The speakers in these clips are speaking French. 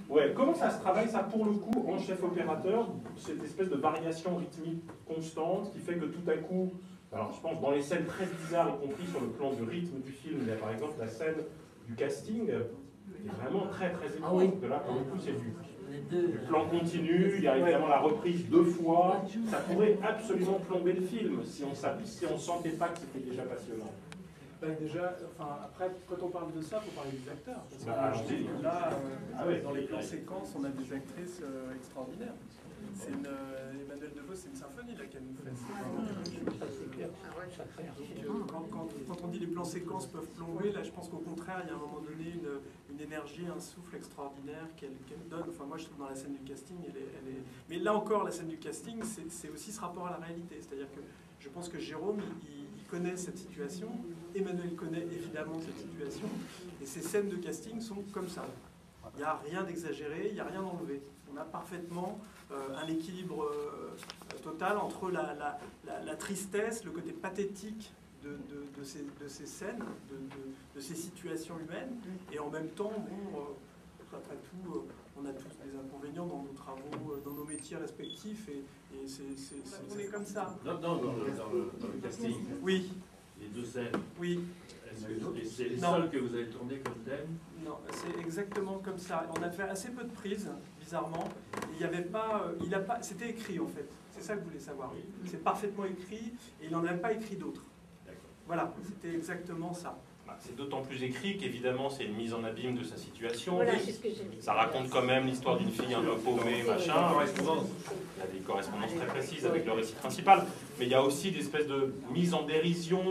Ouais, comment ça se travaille, ça, pour le coup, en chef opérateur, cette espèce de variation rythmique constante qui fait que tout à coup, alors je pense dans les scènes très bizarres, y compris sur le plan du rythme du film, il y a par exemple la scène du casting, qui est vraiment très très étrange, oui. parce que là, pour le coup, c'est du plan continu, il y a évidemment la reprise 2 fois, ça pourrait absolument plomber le film si on ne sentait pas que c'était déjà passionnant. Déjà, enfin, après, quand on parle de ça, il faut parler des acteurs. Parce que là, dans les plans séquences, on a des actrices extraordinaires. Emmanuelle Devos, c'est une symphonie là qu'elle nous fait. Quand on dit les plans séquences peuvent plomber, là je pense qu'au contraire, il y a à un moment donné une énergie, un souffle extraordinaire qu'elle donne. Enfin, moi je trouve dans la scène du casting, elle est... Mais là encore, la scène du casting, c'est aussi ce rapport à la réalité. C'est-à-dire que je pense que Jérôme, il connaît cette situation, Emmanuel connaît évidemment cette situation, et ces scènes de casting sont comme ça. Il n'y a rien d'exagéré, il n'y a rien d'enlevé. On a parfaitement un équilibre total entre la tristesse, le côté pathétique de ces scènes, de ces situations humaines, et en même temps, bon, après tout, on a tous des inconvénients dans nos travaux, dans nos métiers respectifs, et on est comme ça. Dans le casting, oui. Les 2 scènes, oui. C'est les seules que vous avez tournées comme thème? Non, c'est exactement comme ça. On a fait assez peu de prises, bizarrement. Il n'y avait pas, c'était écrit en fait. C'est ça que vous voulez savoir. Oui. C'est parfaitement écrit et il n'en avait pas écrit d'autres. Voilà, c'était exactement ça. C'est d'autant plus écrit qu'évidemment c'est une mise en abîme de sa situation. Voilà, c'est ce que j'ai. Ça raconte quand même l'histoire d'une fille un peu paumée, machin. Il y a des correspondances très précises avec le récit principal. Mais il y a aussi des espèces de mise en dérision,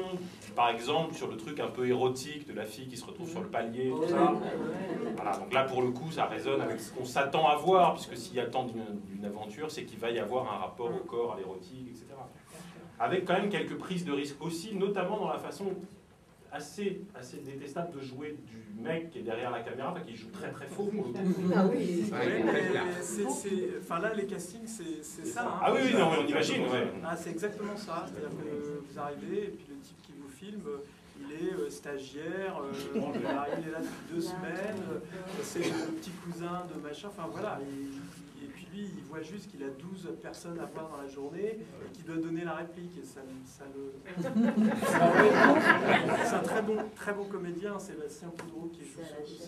par exemple sur le truc un peu érotique de la fille qui se retrouve sur le palier, tout ça. Voilà, donc là pour le coup ça résonne avec ce qu'on s'attend à voir, puisque s'il y a tant d'une aventure, c'est qu'il va y avoir un rapport au corps, à l'érotique, etc. Avec quand même quelques prises de risque aussi, notamment dans la façon assez détestable de jouer du mec qui est derrière la caméra, enfin, qui joue très très faux. Ah oui. Enfin là, les castings, c'est ça. Hein. Ah oui, non, mais on imagine. Ouais. Ah, c'est exactement ça. C'est-à-dire que vous arrivez et puis le type qui vous filme, il est stagiaire, il est là depuis 2 semaines, c'est le petit cousin de machin. Enfin voilà. Et puis lui, il voit juste qu'il a 12 personnes à voir dans la journée et qu'il doit donner la réplique. Et ça le... C'est un très bon comédien, Sébastien Poudreau, qui joue.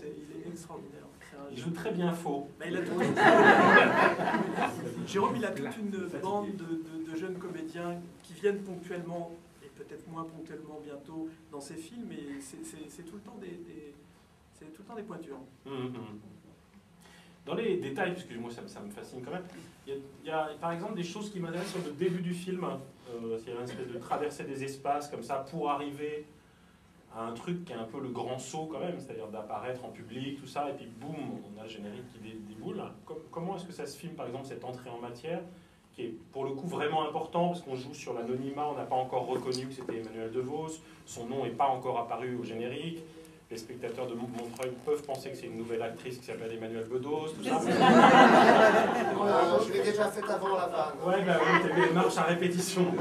Il est extraordinaire. Il joue très bien faux. Bah, Jérôme, il a toute une bande de jeunes comédiens qui viennent ponctuellement, et peut-être moins ponctuellement bientôt, dans ses films, et c'est tout le temps des pointures. Dans les détails, puisque moi ça me fascine quand même, il y a par exemple des choses qui m'intéressent sur le début du film. Il y a une espèce de traversée des espaces comme ça pour arriver à un truc qui est un peu le grand saut quand même, c'est-à-dire d'apparaître en public, tout ça, et puis boum, on a le générique qui déboule. Comment est-ce que ça se filme, par exemple, cette entrée en matière, qui est pour le coup vraiment important, parce qu'on joue sur l'anonymat, on n'a pas encore reconnu que c'était Emmanuelle Devos, son nom n'est pas encore apparu au générique. Les spectateurs de Montreuil peuvent penser que c'est une nouvelle actrice qui s'appelle Emmanuelle Bedos, tout ça. Je l'ai déjà fait avant la vanne. Ouais, bah oui, t'as vu les marches à répétition.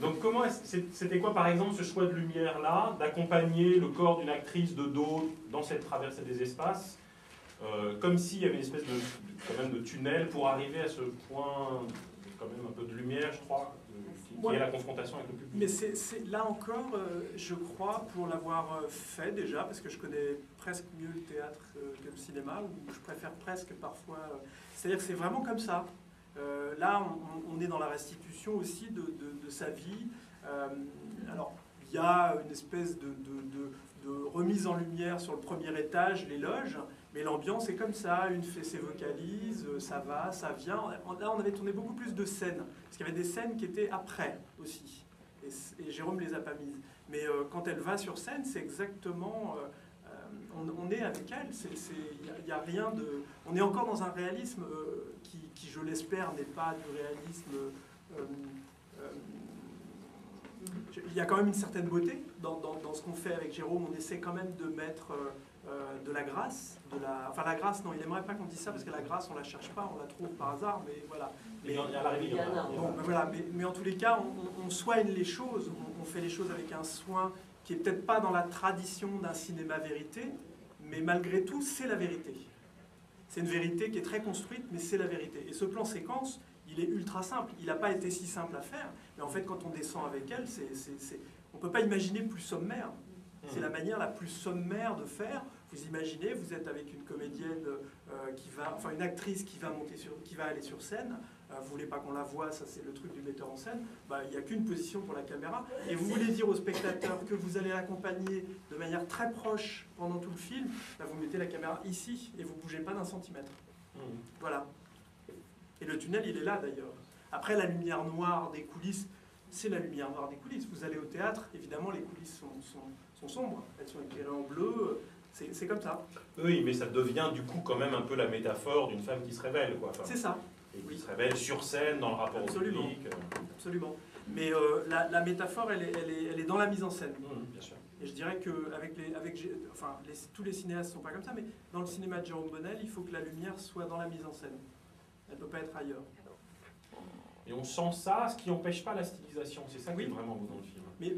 Donc c'était quoi par exemple ce choix de lumière-là, d'accompagner le corps d'une actrice de dos dans cette traversée des espaces, comme s'il y avait une espèce quand même de tunnel pour arriver à ce point, quand même un peu de lumière, je crois, qui est la confrontation avec le public. Mais là encore, je crois, pour l'avoir fait déjà, parce que je connais presque mieux le théâtre que le cinéma, ou je préfère presque parfois... C'est-à-dire que c'est vraiment comme ça. Là, on est dans la restitution aussi de sa vie. Alors, il y a une espèce de remise en lumière sur le premier étage, les loges, mais l'ambiance est comme ça, une fait ses vocalises, ça va, ça vient. Là, on avait tourné beaucoup plus de scènes, parce qu'il y avait des scènes qui étaient après aussi, et Jérôme les a pas mises. Mais quand elle va sur scène, c'est exactement... on est avec elle, il n'y a rien de... On est encore dans un réalisme qui, je l'espère, n'est pas du réalisme... il y a quand même une certaine beauté dans ce qu'on fait avec Jérôme. On essaie quand même de mettre de la grâce, enfin la grâce, non, il n'aimerait pas qu'on dise ça, parce que la grâce, on ne la cherche pas, on la trouve par hasard, mais voilà. Mais il y a la bon, ben voilà, mais en tous les cas, on soigne les choses, on ont fait les choses avec un soin qui est peut-être pas dans la tradition d'un cinéma vérité, mais malgré tout, c'est la vérité. C'est une vérité qui est très construite, mais c'est la vérité. Et ce plan séquence, il est ultra simple. Il n'a pas été si simple à faire, mais en fait, quand on descend avec elle, on ne peut pas imaginer plus sommaire. C'est la manière la plus sommaire de faire. Vous imaginez, vous êtes avec une comédienne une actrice qui va aller sur scène. Vous voulez pas qu'on la voie, ça c'est le truc du metteur en scène. Il n'y a qu'une position pour la caméra. Et vous voulez dire au spectateur que vous allez l'accompagner de manière très proche pendant tout le film. Vous mettez la caméra ici et vous bougez pas d'un centimètre. Voilà. Et le tunnel, il est là d'ailleurs. Après, la lumière noire des coulisses, c'est la lumière noire des coulisses. Vous allez au théâtre, évidemment, les coulisses sont sombres. Elles sont éclairées en bleu. C'est comme ça. Oui, mais ça devient du coup quand même un peu la métaphore d'une femme qui se révèle, quoi. Enfin, c'est ça. Et qui se révèle sur scène, dans le rapport au public. Absolument. Mais la métaphore, elle est dans la mise en scène. Bien sûr. Et je dirais que tous les cinéastes ne sont pas comme ça, mais dans le cinéma de Jérôme Bonnel, il faut que la lumière soit dans la mise en scène. Elle ne peut pas être ailleurs. Et on sent ça, ce qui n'empêche pas la stylisation. C'est ça qui est vraiment beau dans le film. Mais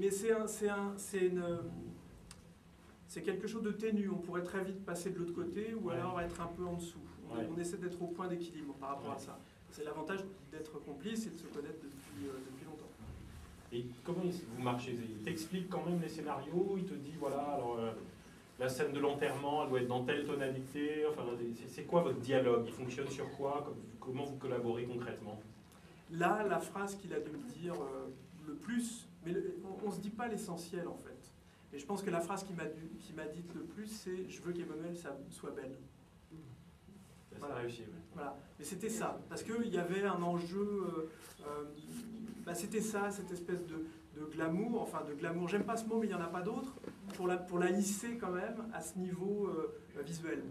c'est quelque chose de ténu. On pourrait très vite passer de l'autre côté ou alors être un peu en dessous. On essaie d'être au point d'équilibre par rapport à ça. C'est l'avantage d'être complice et de se connaître depuis longtemps. Et comment vous marchez? Il t'explique quand même les scénarios, il te dit, voilà, alors la scène de l'enterrement, elle doit être dans telle tonalité. Enfin, c'est quoi votre dialogue? Il fonctionne sur quoi? Comment vous collaborez concrètement? Là, la phrase qu'il a dû me dire le plus, mais on ne se dit pas l'essentiel en fait. Et je pense que la phrase qu'il m'a dite le plus, c'est « je veux qu'Emmanuelle soit belle ». Voilà. Ça a réussi, oui. Voilà. Mais c'était ça, parce qu'il y avait un enjeu, c'était ça, cette espèce de glamour, enfin de glamour, j'aime pas ce mot mais il n'y en a pas d'autre, pour la hisser quand même à ce niveau visuel.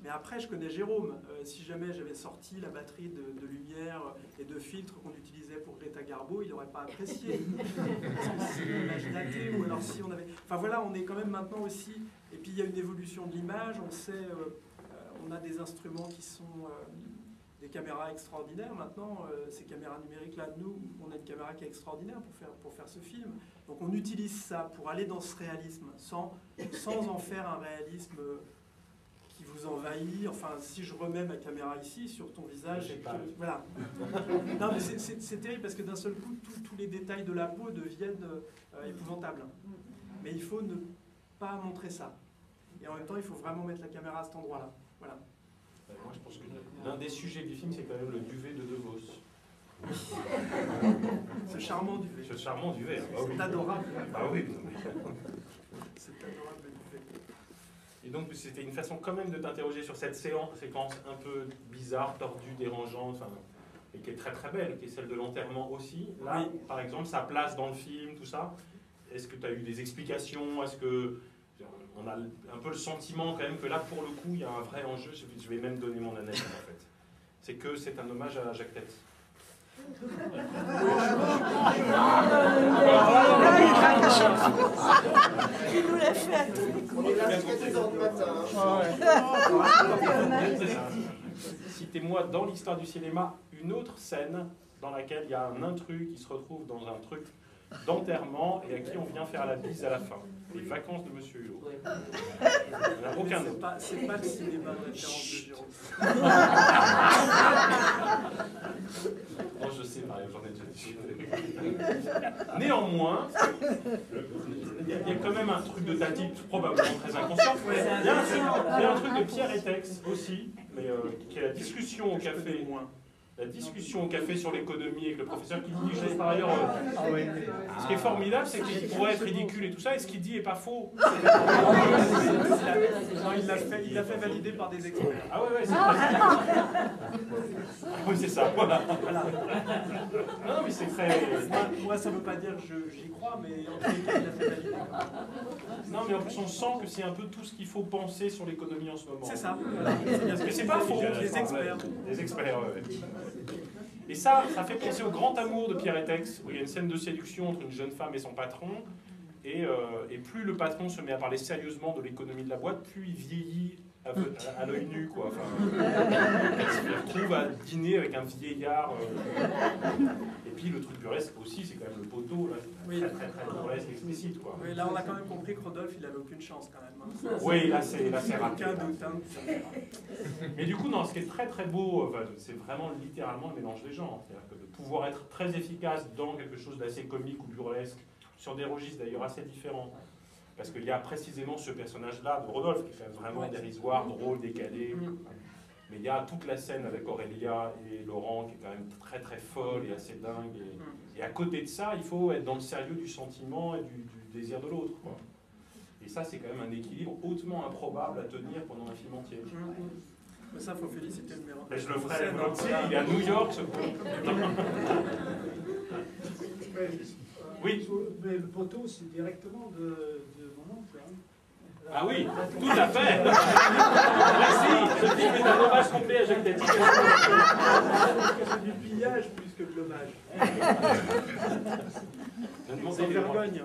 Mais après, je connais Jérôme. Si jamais j'avais sorti la batterie de lumière et de filtres qu'on utilisait pour Greta Garbo, il n'aurait pas apprécié. Parce que c'est une image datée, ou alors si on avait... Enfin voilà, on est quand même maintenant aussi... Et puis il y a une évolution de l'image, on sait... on a des instruments qui sont des caméras extraordinaires. Maintenant, ces caméras numériques-là, nous, on a une caméra qui est extraordinaire pour faire ce film. Donc on utilise ça pour aller dans ce réalisme, sans en faire un réalisme... qui vous envahit. Enfin, si je remets ma caméra ici, sur ton visage... Voilà. Non, mais c'est terrible, parce que d'un seul coup, tous les détails de la peau deviennent épouvantables. Mais il faut ne pas montrer ça. Et en même temps, il faut vraiment mettre la caméra à cet endroit-là. Voilà. Moi, je pense que l'un des sujets du film, c'est quand même le duvet de De Vos. Ce charmant duvet. Ce charmant duvet. C'est adorable. Ah oui. C'est adorable le duvet. Et donc, c'était une façon quand même de t'interroger sur cette séquence un peu bizarre, tordue, dérangeante, et qui est très très belle, qui est celle de l'enterrement aussi. Là, oui. Par exemple, sa place dans le film, tout ça. Est-ce que tu as eu des explications? Est-ce que... On a un peu le sentiment quand même que là, pour le coup, il y a un vrai enjeu. Je vais même donner mon analyse en fait. C'est que c'est un hommage à Jacques Tati. Il nous l'a fait à tous les coups. On est là jusqu'à 10h du matin. Citez-moi dans l'histoire du cinéma une autre scène dans laquelle il y a un intrus qui se retrouve dans un truc d'enterrement et à qui on vient faire la bise à la fin. Les vacances de Monsieur Hulot. Il n'y en a aucun autre. C'est pas le cinéma de référence de Jérôme. Non, je sais, Mario, j'en ai déjà dit. Néanmoins, il y a quand même un truc de Tati, probablement très inconscient. Il y a un truc de Pierre Etex aussi, mais qui est la discussion au café. La discussion au café sur l'économie avec le professeur qui dit juste par ailleurs. Ce qui est formidable, c'est qu'il pourrait être ridicule et tout ça, et ce qu'il dit n'est pas faux. Non, il l'a fait valider par des experts. Ah ouais, c'est ça. Oui, c'est ça, voilà. Non, mais c'est très... Moi, ça ne veut pas dire que j'y crois, mais en tout cas, il l'a fait valider. Non, mais en plus, on sent que c'est un peu tout ce qu'il faut penser sur l'économie en ce moment. C'est ça. Mais c'est pas faux. Les experts. Les experts, ouais. Et ça fait penser au grand amour de Pierre Etex, où il y a une scène de séduction entre une jeune femme et son patron, et plus le patron se met à parler sérieusement de l'économie de la boîte, plus il vieillit à l'œil nu, quoi. Enfin, elle se retrouve à dîner avec un vieillard. Et puis le truc burlesque aussi, c'est quand même le poteau, là, Oui. très burlesque, explicite, quoi. Oui, là, on a quand même compris que Rodolphe, il avait aucune chance, quand même. Hein. Oui, là, c'est raté. Aucun doute. Hein. Mais du coup, non, ce qui est très beau, enfin, c'est vraiment littéralement le mélange des genres. C'est-à-dire que de pouvoir être très efficace dans quelque chose d'assez comique ou burlesque, sur des registres d'ailleurs assez différents. Parce qu'il y a précisément ce personnage-là de Rodolphe, qui est quand même vraiment dérisoire, drôle, décalé. Mais il y a toute la scène avec Aurélia et Laurent, qui est quand même très folle et assez dingue. Et à côté de ça, il faut être dans le sérieux du sentiment et du désir de l'autre. Et ça, c'est quand même un équilibre hautement improbable à tenir pendant un film entier. Mais ça, il faut féliciter le maire. Je le ferai volontiers, il est à New York, ce con. Oui. Mais le poteau, c'est directement de mon oncle. Hein. Ah oui, tout à fait. Merci. Ce film est un hommage complet à Jacques Tati. C'est du pillage plus que de l'hommage. Je ne m'en Sans vergogne.